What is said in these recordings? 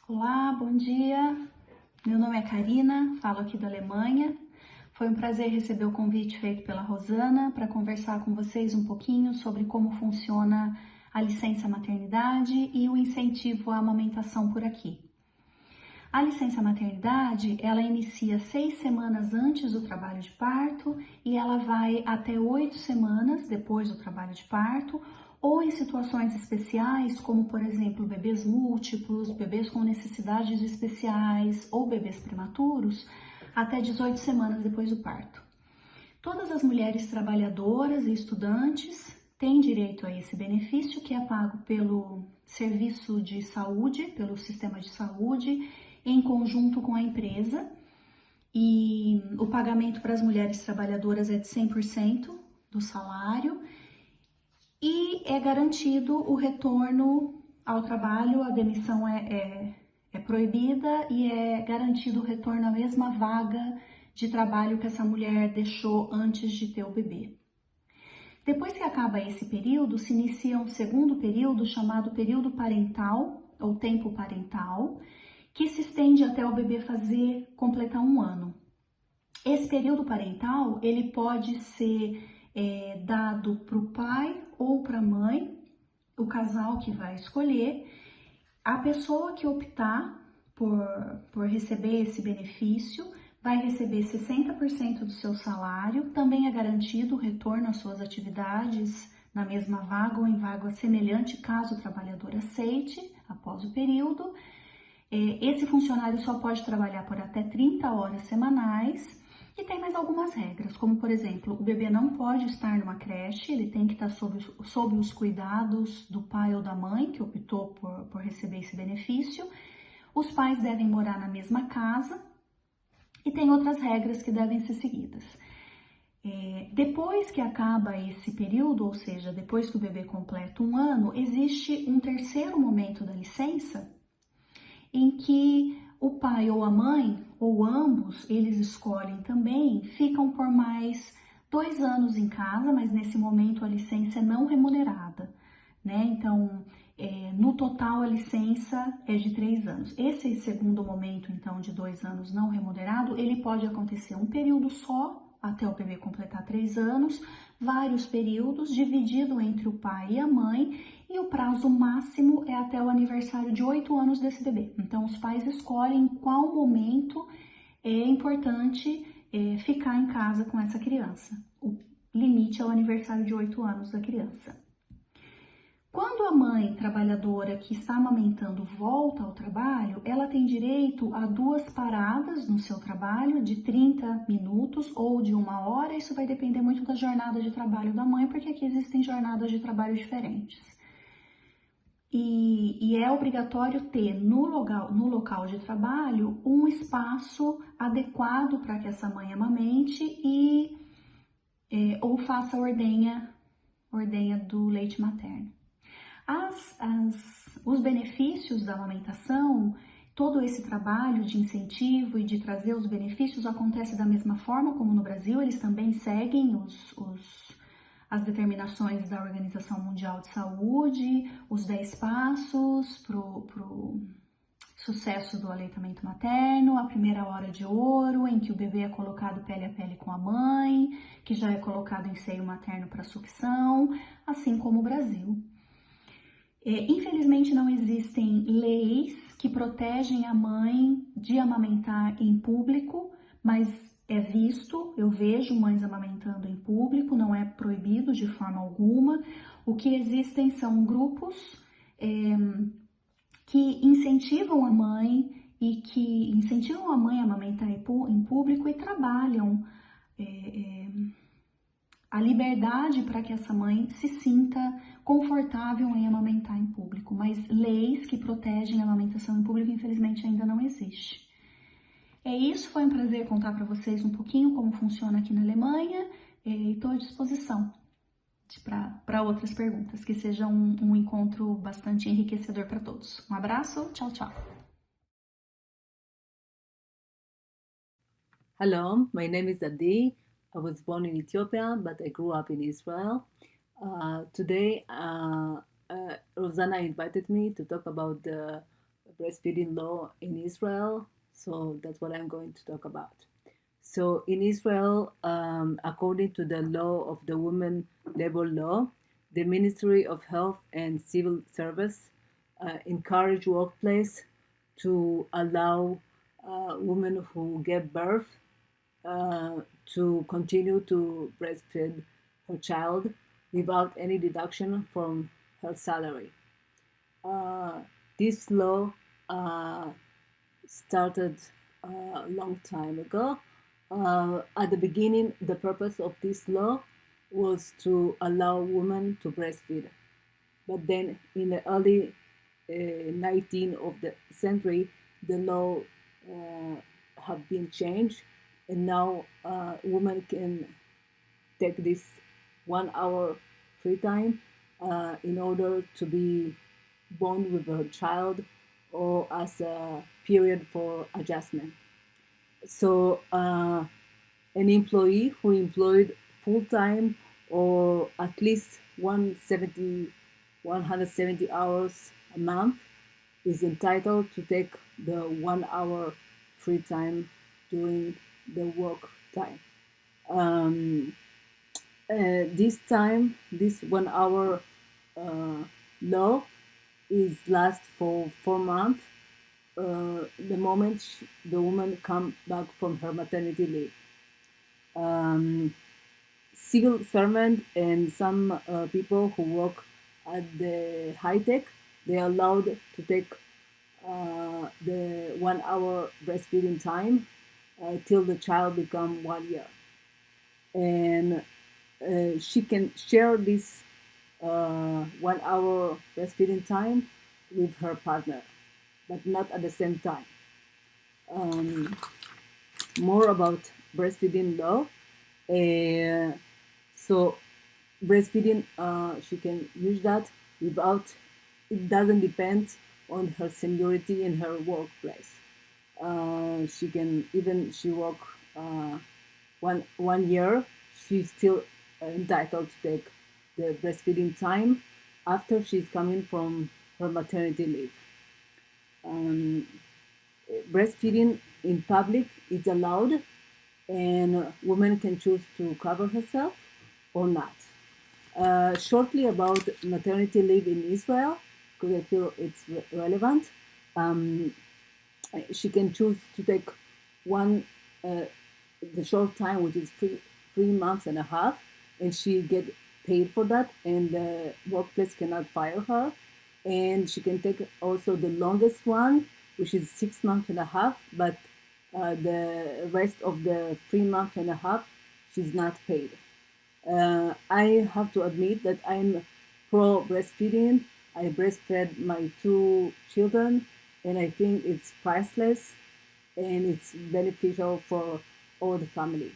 Olá, bom dia. Meu nome é Karina, falo aqui da Alemanha. Foi um prazer receber o convite feito pela Rosana para conversar com vocês um pouquinho sobre como funciona a licença maternidade e o incentivo à amamentação por aqui. A licença maternidade, ela inicia 6 semanas antes do trabalho de parto e ela vai até 8 semanas depois do trabalho de parto, ou em situações especiais, como por exemplo bebês múltiplos, bebês com necessidades especiais ou bebês prematuros, até 18 semanas depois do parto. Todas as mulheres trabalhadoras e estudantes têm direito a esse benefício, que é pago pelo serviço de saúde, pelo sistema de saúde, em conjunto com a empresa. E o pagamento para as mulheres trabalhadoras é de 100% do salário. E é garantido o retorno ao trabalho, a demissão é proibida e é garantido o retorno à mesma vaga de trabalho que essa mulher deixou antes de ter o bebê. Depois que acaba esse período, se inicia um segundo período chamado período parental, ou tempo parental, que se estende até o bebê completar 1 ano. Esse período parental, ele pode ser dado para o pai ou para a mãe, o casal que vai escolher. A pessoa que optar por receber esse benefício vai receber 60% do seu salário, também é garantido o retorno às suas atividades na mesma vaga ou em vaga semelhante, caso o trabalhador aceite após o período. Esse funcionário só pode trabalhar por até 30 horas semanais. E tem mais algumas regras, como por exemplo, o bebê não pode estar numa creche, ele tem que estar sob os cuidados do pai ou da mãe que optou por receber esse benefício. Os pais devem morar na mesma casa e tem outras regras que devem ser seguidas. Depois que acaba esse período, ou seja, depois que o bebê completa 1 ano, existe um terceiro momento da licença em que o pai ou a mãe, ou ambos, eles escolhem também, ficam por mais 2 anos em casa, mas nesse momento a licença é não remunerada, né? Então, no total a licença é de 3 anos. Esse segundo momento, então, de 2 anos não remunerado, ele pode acontecer um período só, até o bebê completar 3 anos, vários períodos, dividido entre o pai e a mãe, e o prazo máximo é até o aniversário de 8 anos desse bebê. Então, os pais escolhem em qual momento é importante ficar em casa com essa criança. O limite é o aniversário de 8 anos da criança. Quando a mãe trabalhadora que está amamentando volta ao trabalho, ela tem direito a 2 paradas no seu trabalho de 30 minutos ou de 1 hora. Isso vai depender muito da jornada de trabalho da mãe, porque aqui existem jornadas de trabalho diferentes. E é obrigatório ter no local de trabalho um espaço adequado para que essa mãe amamente ou faça a ordenha do leite materno. Os benefícios da amamentação, todo esse trabalho de incentivo e de trazer os benefícios acontece da mesma forma como no Brasil. Eles também seguem as determinações da Organização Mundial de Saúde, os 10 passos para o sucesso do aleitamento materno, a primeira hora de ouro, em que o bebê é colocado pele a pele com a mãe, que já é colocado em seio materno para sucção, assim como o Brasil. Infelizmente não existem leis que protegem a mãe de amamentar em público, mas é visto, eu vejo mães amamentando em público, não é proibido de forma alguma. O que existem são grupos que incentivam a mãe a amamentar em público e trabalham a liberdade para que essa mãe se sinta confortável em amamentar em público, mas leis que protegem a amamentação em público, infelizmente, ainda não existe. É isso, foi um prazer contar para vocês um pouquinho como funciona aqui na Alemanha e estou à disposição para outras perguntas, que seja um encontro bastante enriquecedor para todos. Um abraço, tchau, tchau. Hello, my name is Adi. I was born in Ethiopia, but I grew up in Israel. Today, Rosanna invited me to talk about the breastfeeding law in Israel. So that's what I'm going to talk about. So in Israel, according to the law of the Women Labor Law, the Ministry of Health and Civil Service encourage workplace to allow women who give birth to continue to breastfeed her child without any deduction from her salary. This law started a long time ago. At the beginning, the purpose of this law was to allow women to breastfeed. But then in the early 19th of the century, the law have been changed, and now women can take this 1 hour free time in order to be bond with her child or as a period for adjustment. So an employee who employed full-time or at least 170 hours a month is entitled to take the 1 hour free time during the work time. This 1 hour law is last for 4 months. The moment the woman come back from her maternity leave. Civil servant and some people who work at the high tech, they are allowed to take the 1 hour breastfeeding time till the child become 1 year. And she can share this 1 hour breastfeeding time with her partner, but not at the same time. More about breastfeeding law. So breastfeeding, she can use that without, it doesn't depend on her seniority in her workplace. She can, even she work 1 year, she's still entitled to take the breastfeeding time after she's coming from her maternity leave. Breastfeeding in public is allowed, and women can choose to cover herself or not. Shortly about maternity leave in Israel, because I feel it's relevant. She can choose to take the short time, which is 3 months and a half, and she get paid for that, and the workplace cannot fire her. And she can take also the longest one, which is 6 months and a half, but the rest of the 3 months and a half, she's not paid. I have to admit that I'm pro breastfeeding. I breastfed my 2 children, and I think it's priceless and it's beneficial for all the family.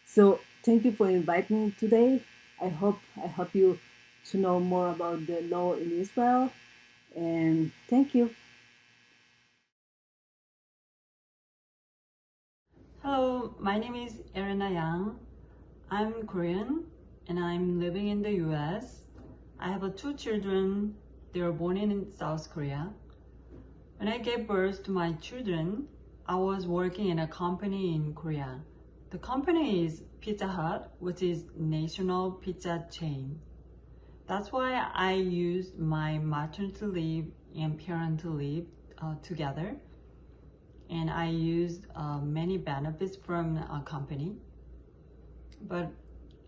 So thank you for inviting me today. I hope I help you to know more about the law in Israel, and thank you. Hello, my name is Erina Yang. I'm Korean and I'm living in the US. I have 2 children. They were born in South Korea. When I gave birth to my children, I was working in a company in Korea. The company is Pizza Hut, which is national pizza chain. That's why I used my maternity leave and parental leave together. And I used many benefits from a company. But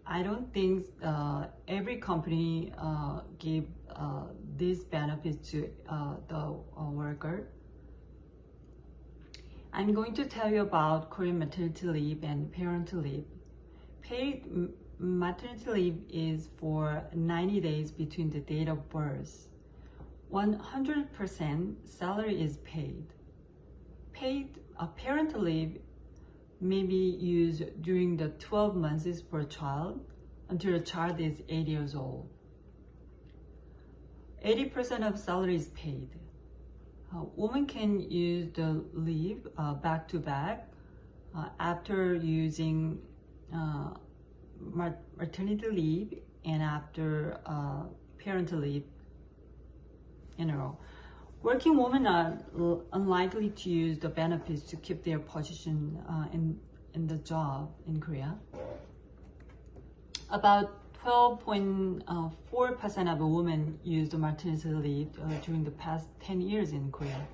I don't think every company give these benefits to the worker. I'm going to tell you about Korean maternity leave and parental leave. Paid maternity leave is for 90 days between the date of birth. 100% salary is paid. Paid parental leave may be used during the 12 months per child until the child is 8 years old. 80% of salary is paid. Women can use the leave back to back after using maternity leave and after parental leave in a row. Working women are unlikely to use the benefits to keep their position in the job in Korea. About 12.4% of women use the maternity leave during the past 10 years in Korea.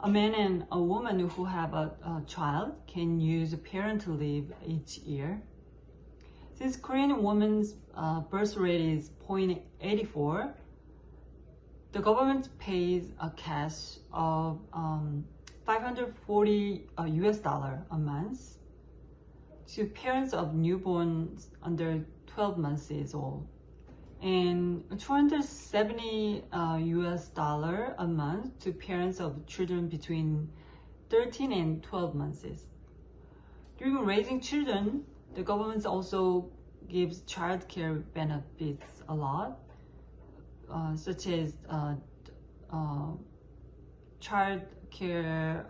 A man and a woman who have a child can use parental leave each year. Since Korean women's birth rate is 0.84, the government pays a cash of $540 a month to parents of newborns under 12 months old, and $270 a month to parents of children between 13 and 12 months. During raising children, the government also gives childcare benefits a lot, such as child care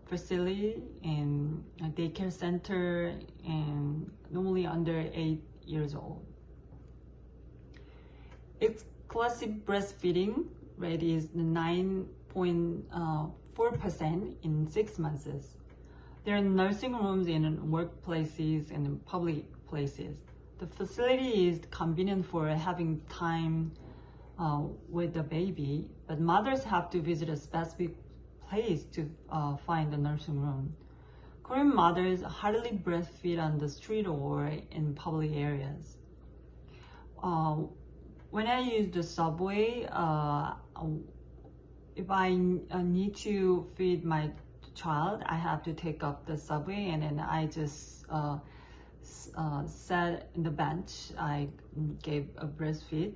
facility and a daycare center, and normally under 8 years old. Exclusive breastfeeding rate is 9.4% in 6 months. There are nursing rooms in workplaces and in public places. The facility is convenient for having time with the baby, but mothers have to visit a specific place to find the nursing room. Korean mothers hardly breastfeed on the street or in public areas. When I use the subway, if I need to feed my child, I have to take up the subway, and then I just sat in the bench. I gave a breastfeed,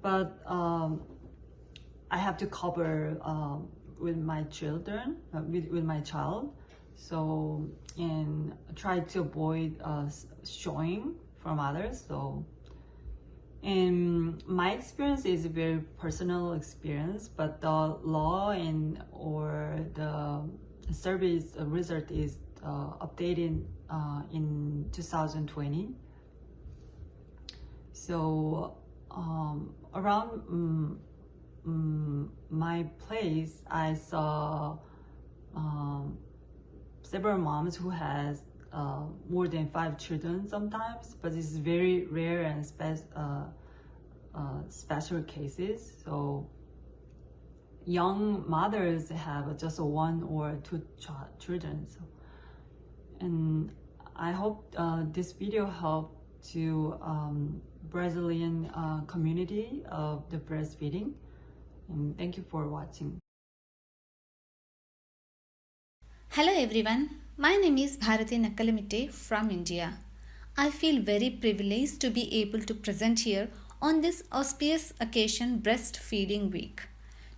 but I have to cover with my children, with my child. So, and try to avoid showing from others. So, and my experience is a very personal experience, but the law and or the survey's result is updated in 2020. So around my place, I saw several moms who has more than 5 children sometimes, but it's very rare and special cases. So young mothers have just 1 or 2 children. So, and I hope this video helped to Brazilian community of the breastfeeding. And thank you for watching. Hello everyone, my name is Bharati Nakkalamite from India. I feel very privileged to be able to present here on this auspicious occasion, Breastfeeding Week.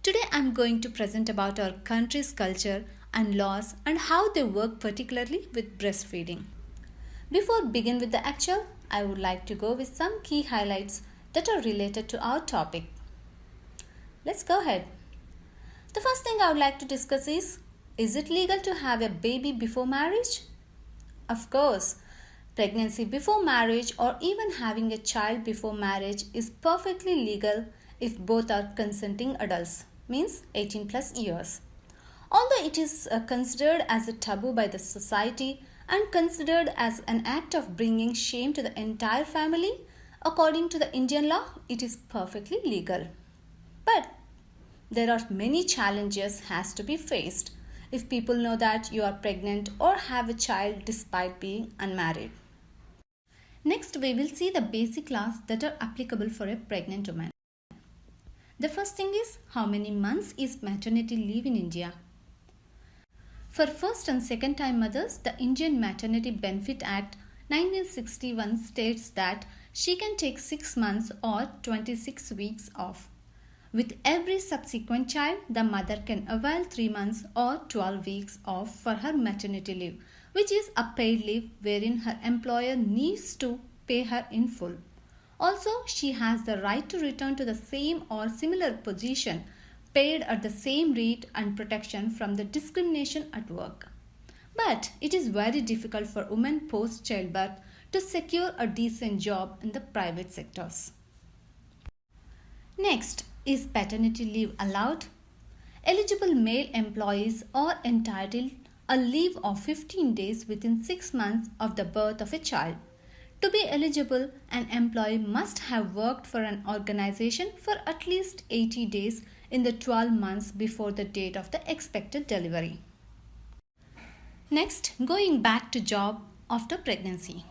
Today I am going to present about our country's culture and laws and how they work particularly with breastfeeding. Before begin with the actual, I would like to go with some key highlights that are related to our topic. Let's go ahead. The first thing I would like to discuss is it legal to have a baby before marriage? Of course, pregnancy before marriage or even having a child before marriage is perfectly legal if both are consenting adults, means 18 plus years. Although it is considered as a taboo by the society and considered as an act of bringing shame to the entire family, according to the Indian law, it is perfectly legal. But there are many challenges has to be faced if people know that you are pregnant or have a child despite being unmarried. Next, we will see the basic laws that are applicable for a pregnant woman. The first thing is, how many months is maternity leave in India? For first and second time mothers, the Indian Maternity Benefit Act 1961 states that she can take 6 months or 26 weeks off. With every subsequent child, the mother can avail 3 months or 12 weeks off for her maternity leave, which is a paid leave wherein her employer needs to pay her in full. Also, she has the right to return to the same or similar position, paid at the same rate and protection from the discrimination at work. But it is very difficult for women post childbirth to secure a decent job in the private sectors. Next, is paternity leave allowed? eligible male employees are entitled a leave of 15 days within 6 months of the birth of a child. To be eligible, an employee must have worked for an organization for at least 80 days in the 12 months before the date of the expected delivery. Next, going back to job after pregnancy.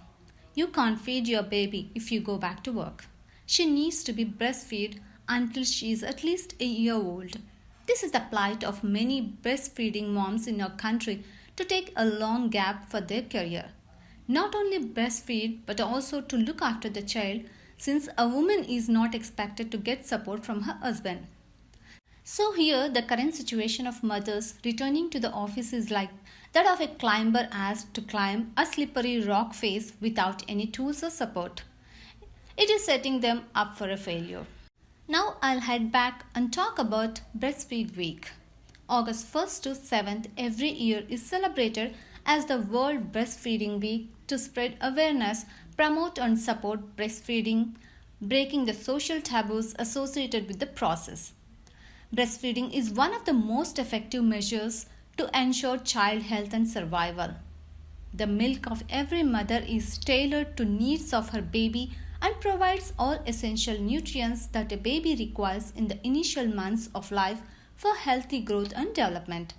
You can't feed your baby if you go back to work. She needs to be breastfed until she is at least a year old. This is the plight of many breastfeeding moms in our country to take a long gap for their career. Not only breastfeed but also to look after the child, since a woman is not expected to get support from her husband. So here the current situation of mothers returning to the office is like that of a climber asked to climb a slippery rock face without any tools or support. It is setting them up for a failure. Now I'll head back and talk about Breastfeed Week. August 1st to 7th every year is celebrated as the World Breastfeeding Week to spread awareness, promote and support breastfeeding, breaking the social taboos associated with the process. Breastfeeding is one of the most effective measures to ensure child health and survival. The milk of every mother is tailored to needs of her baby and provides all essential nutrients that a baby requires in the initial months of life for healthy growth and development.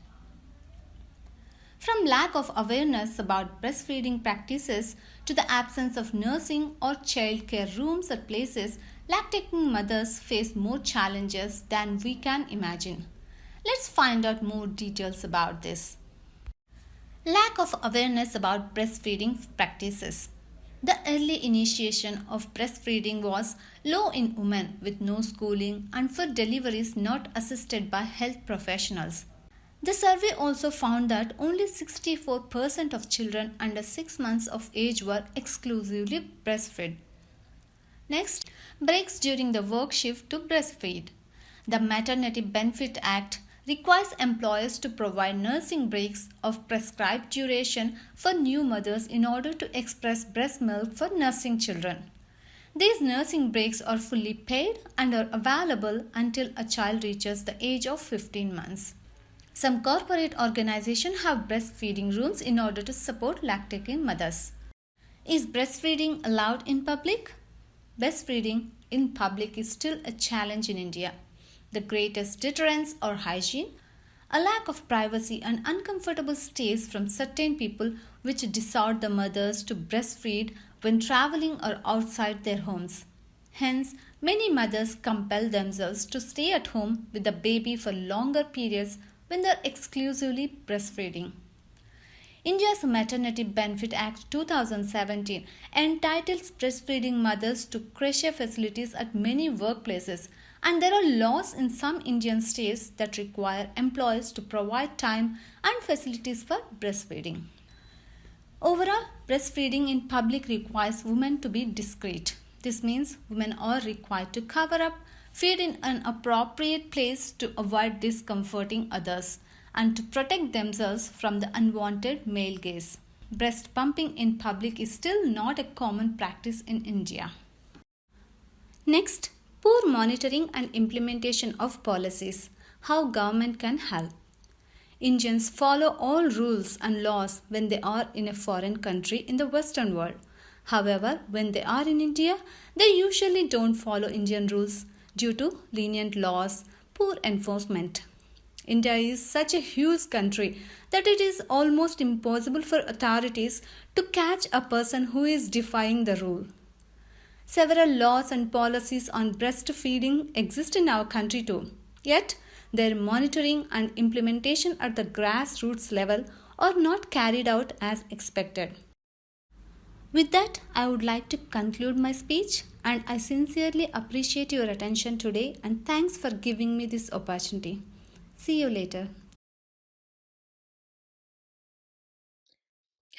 From lack of awareness about breastfeeding practices to the absence of nursing or child care rooms at places, lactating mothers face more challenges than we can imagine. Let's find out more details about this. Lack of awareness about breastfeeding practices. The early initiation of breastfeeding was low in women with no schooling and for deliveries not assisted by health professionals. The survey also found that only 64% of children under 6 months of age were exclusively breastfed. Next, breaks during the work shift to breastfeed. The Maternity Benefit Act requires employers to provide nursing breaks of prescribed duration for new mothers in order to express breast milk for nursing children. These nursing breaks are fully paid and are available until a child reaches the age of 15 months. Some corporate organizations have breastfeeding rooms in order to support lactating mothers. Is breastfeeding allowed in public? Breastfeeding in public is still a challenge in India. The greatest deterrents are hygiene, a lack of privacy and uncomfortable stays from certain people which distort the mothers to breastfeed when traveling or outside their homes. Hence, many mothers compel themselves to stay at home with the baby for longer periods when they are exclusively breastfeeding. India's Maternity Benefit Act 2017 entitles breastfeeding mothers to creche facilities at many workplaces, and there are laws in some Indian states that require employers to provide time and facilities for breastfeeding. Overall, breastfeeding in public requires women to be discreet. This means women are required to cover up, feed in an appropriate place to avoid discomforting others, and to protect themselves from the unwanted male gaze. Breast pumping in public is still not a common practice in India. Next, poor monitoring and implementation of policies. How government can help. Indians follow all rules and laws when they are in a foreign country in the Western world. However, when they are in India, they usually don't follow Indian rules due to lenient laws, poor enforcement. India is such a huge country that it is almost impossible for authorities to catch a person who is defying the rule. Several laws and policies on breastfeeding exist in our country too, yet their monitoring and implementation at the grassroots level are not carried out as expected. With that, I would like to conclude my speech, and I sincerely appreciate your attention today and thanks for giving me this opportunity. See you later.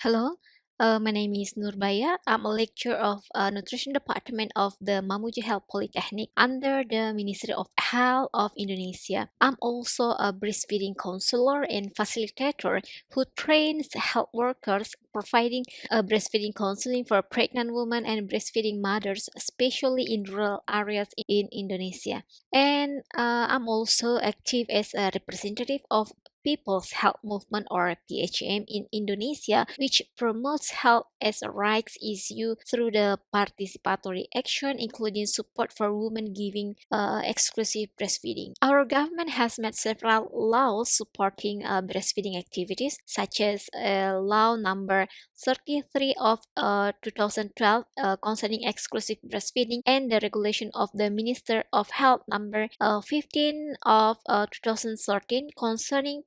Hello, My name is Nurbaya. I'm a lecturer of Nutrition Department of the Mamuju Health Polytechnic under the Ministry of Health of Indonesia. I'm also a breastfeeding counselor and facilitator who trains health workers providing breastfeeding counseling for pregnant women and breastfeeding mothers, especially in rural areas in Indonesia. And I'm also active as a representative of People's Health Movement or PHM in Indonesia, which promotes health as a rights issue through the participatory action, including support for women giving exclusive breastfeeding. Our government has made several laws supporting breastfeeding activities, such as Law Number 33 of 2012 concerning exclusive breastfeeding, and the regulation of the Minister of Health Number 15 of 2013 concerning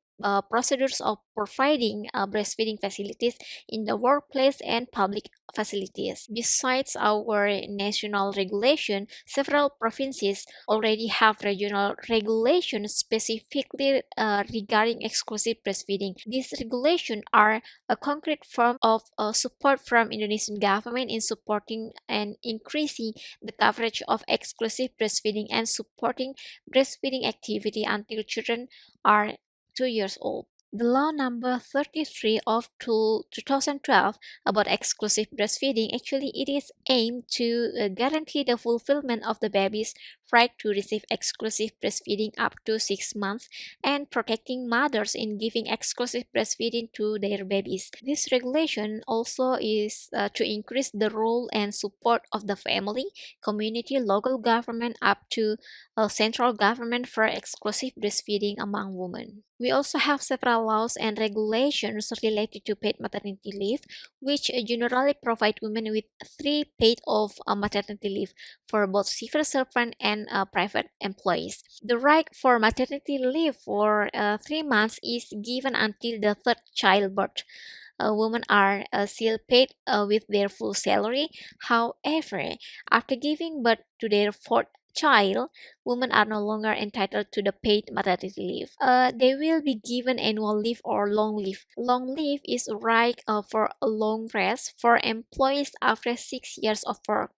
procedures of providing breastfeeding facilities in the workplace and public facilities. Besides our national regulation, several provinces already have regional regulations specifically regarding exclusive breastfeeding. These regulations are a concrete form of support from Indonesian government in supporting and increasing the coverage of exclusive breastfeeding and supporting breastfeeding activity until children are 2 years old. The law number 33 of 2012 about exclusive breastfeeding actually it is aimed to guarantee the fulfillment of the baby's right to receive exclusive breastfeeding up to 6 months and protecting mothers in giving exclusive breastfeeding to their babies. This regulation also is to increase the role and support of the family, community, local government up to central government for exclusive breastfeeding among women. We also have several laws and regulations related to paid maternity leave, which generally provide women with 3 paid of maternity leave for both civil servant and private employees. The right for maternity leave for 3 months is given until the third childbirth. Women are still paid with their full salary. However, after giving birth to their fourth child, women are no longer entitled to the paid maternity leave. They will be given annual leave or long leave. Long leave is right for a long rest for employees after 6 years of work.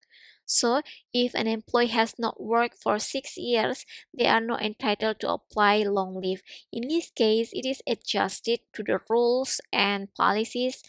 So, if an employee has not worked for 6 years, they are not entitled to apply long leave. In this case, it is adjusted to the rules and policies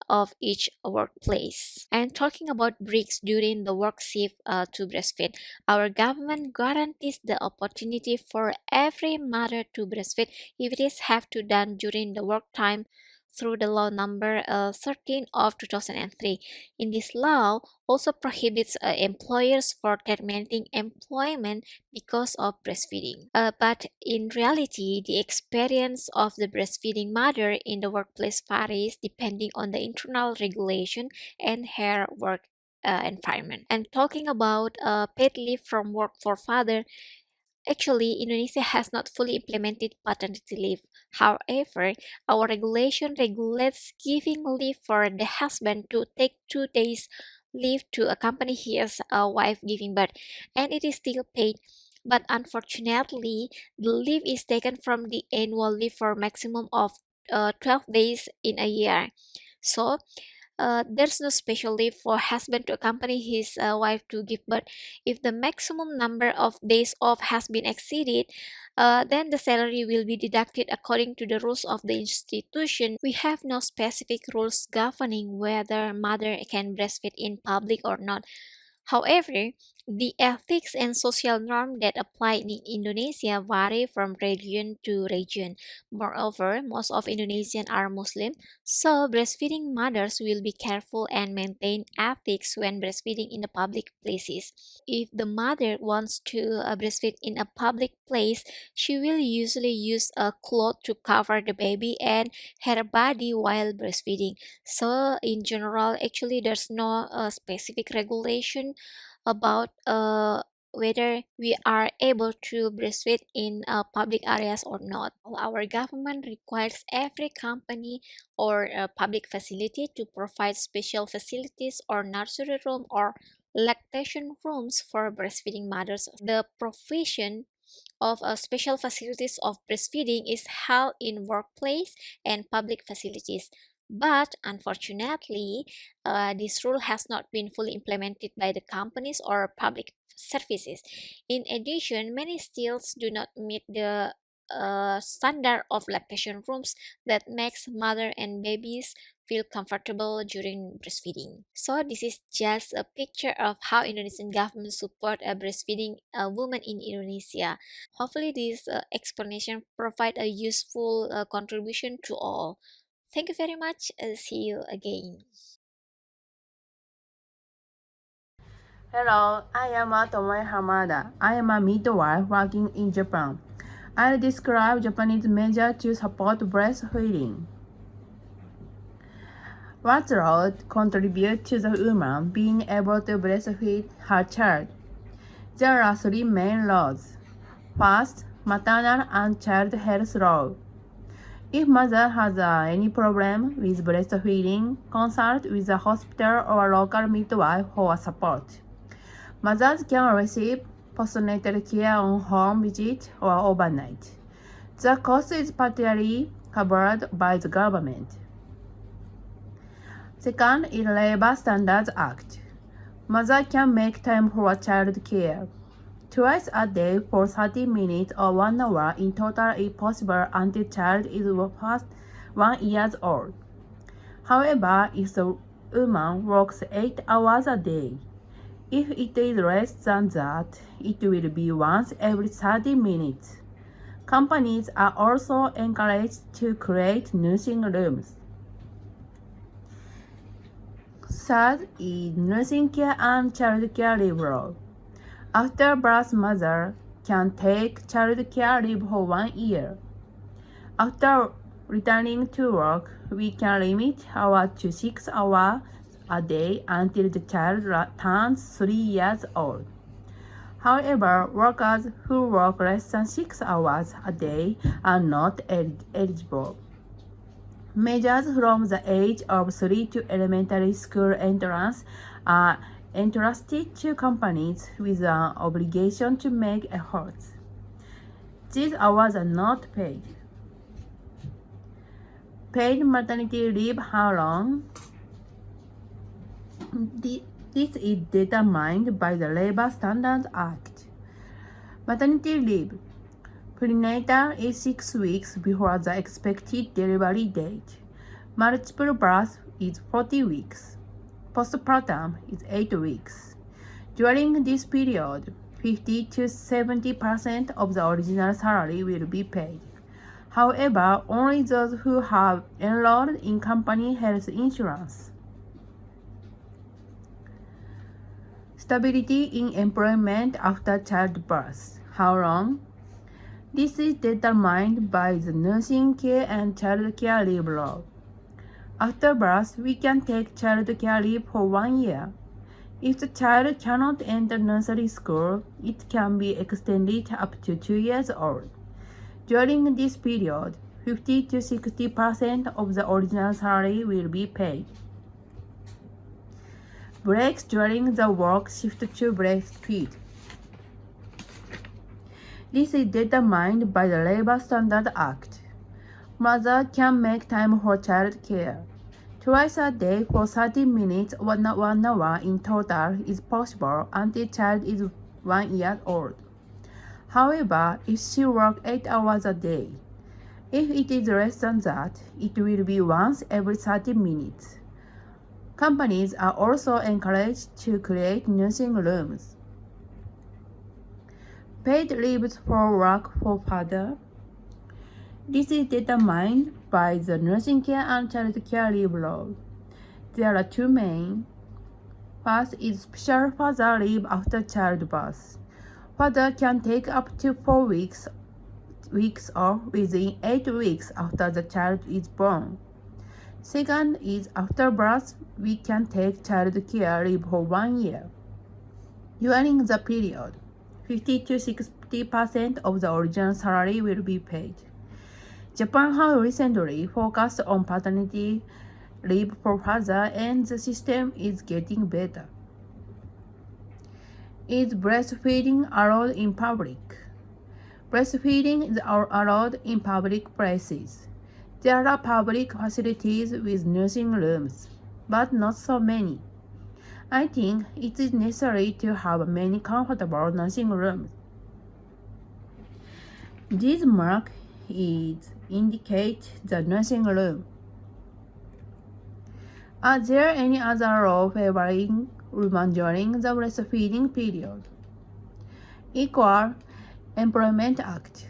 of each workplace. And talking about breaks during the work shift to breastfeed, our government guarantees the opportunity for every mother to breastfeed if it is have to done during the work time through the law number 13 of 2003. In this law, also prohibits employers for terminating employment because of breastfeeding. But in reality, the experience of the breastfeeding mother in the workplace varies depending on the internal regulation and her work environment. And talking about paid leave from work for father, actually, Indonesia has not fully implemented paternity leave. However, our regulation regulates giving leave for the husband to take 2 days leave to accompany his wife giving birth, and it is still paid. But unfortunately, the leave is taken from the annual leave for maximum of 12 days in a year. So, there's no special leave for husband to accompany his wife to give birth. If the maximum number of days off has been exceeded, then the salary will be deducted according to the rules of the institution. We have no specific rules governing whether mother can breastfeed in public or not. However, the ethics and social norms that apply in Indonesia vary from region to region. Moreover, most of Indonesians are Muslim, so breastfeeding mothers will be careful and maintain ethics when breastfeeding in the public places. If the mother wants to breastfeed in a public place, she will usually use a cloth to cover the baby and her body while breastfeeding. So, in general, actually, there's no specific regulation about whether we are able to breastfeed in public areas or not. Our government requires every company or public facility to provide special facilities or nursery room or lactation rooms for breastfeeding mothers. The provision of special facilities of breastfeeding is held in workplace and public facilities. But unfortunately, this rule has not been fully implemented by the companies or public services. In addition, many still do not meet the standard of lactation rooms that makes mother and babies feel comfortable during breastfeeding. So this is just a picture of how Indonesian government support breastfeeding women in Indonesia. Hopefully this explanation provide a useful contribution to all. Thank you very much. See you again. Hello, I am Tomoe Hamada. I am a midwife working in Japan. I'll describe Japanese measures to support breastfeeding. What role contribute to the woman being able to breastfeed her child? There are three main roles. First, maternal and child health role. If mother has any problem with breastfeeding, consult with a hospital or local midwife for support. Mothers can receive postnatal care on home visit or overnight. The cost is partly covered by the government. Second is Labor Standards Act. Mother can make time for child care. Twice a day for 30 minutes or 1 hour in total if possible until child is past 1 year old. However, if the woman works 8 hours a day, if it is less than that, it will be once every 30 minutes. Companies are also encouraged to create nursing rooms. Third is nursing care and child care leave role. After birth, mother can take child care leave for 1 year. After returning to work, we can limit hours to 6 hours a day until the child turns 3 years old. However, workers who work less than 6 hours a day are not eligible. Measures from the age of 3 to elementary school entrance are entrusted to companies with an obligation to make efforts. These hours are not paid. Paid maternity leave, how long? This is determined by the Labor Standards Act. Maternity leave. Prenatal is 6 weeks before the expected delivery date. Multiple birth is 40 weeks. Postpartum is 8 weeks. During this period, 50 to 70% of the original salary will be paid. However, only those who have enrolled in company health insurance. Stability in employment after childbirth. How long? This is determined by the nursing care and child care leave law. After birth, we can take child care leave for 1 year. If the child cannot enter nursery school, it can be extended up to 2 years old. During this period, 50 to 60% of the original salary will be paid. Breaks during the work shift to breastfeed. This is determined by the Labor Standards Act. Mother can make time for child care. Twice a day for 30 minutes or 1 hour in total is possible until child is 1 year old. However, if she works 8 hours a day, if it is less than that, it will be once every 30 minutes. Companies are also encouraged to create nursing rooms. Paid leaves for work for father. This is determined by the nursing care and child care leave law. There are two main. First is special father leave after childbirth. Father can take up to 4 weeks off within 8 weeks after the child is born. Second is after birth, we can take child care leave for 1 year. During the period, 50 to 60% of the original salary will be paid. Japan has recently focused on paternity leave for father, and the system is getting better. Is breastfeeding allowed in public? Breastfeeding is allowed in public places. There are public facilities with nursing rooms, but not so many. I think it is necessary to have many comfortable nursing rooms. This mark indicates the nursing room. Are there any other law favoring women during the breastfeeding period? Equal Employment Act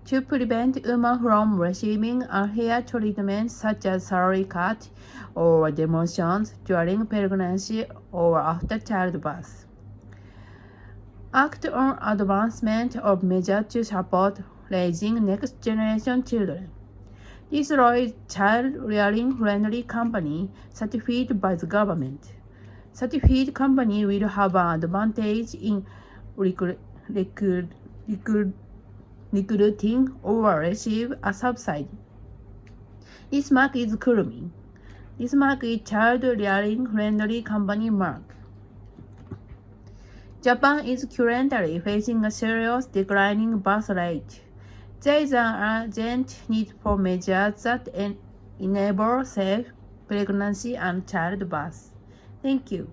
to prevent women from receiving unfair treatment such as salary cut or demotions during pregnancy or after childbirth. Act on advancement of measures to support raising next generation children. This law is child-rearing friendly company certified by the government. Certified company will have an advantage in recruiting or receive a subsidy. This mark is Kurumi. This mark is child-rearing friendly company mark. Japan is currently facing a serious declining birth rate. There is an urgent need for measures that enable safe pregnancy and childbirth. Thank you.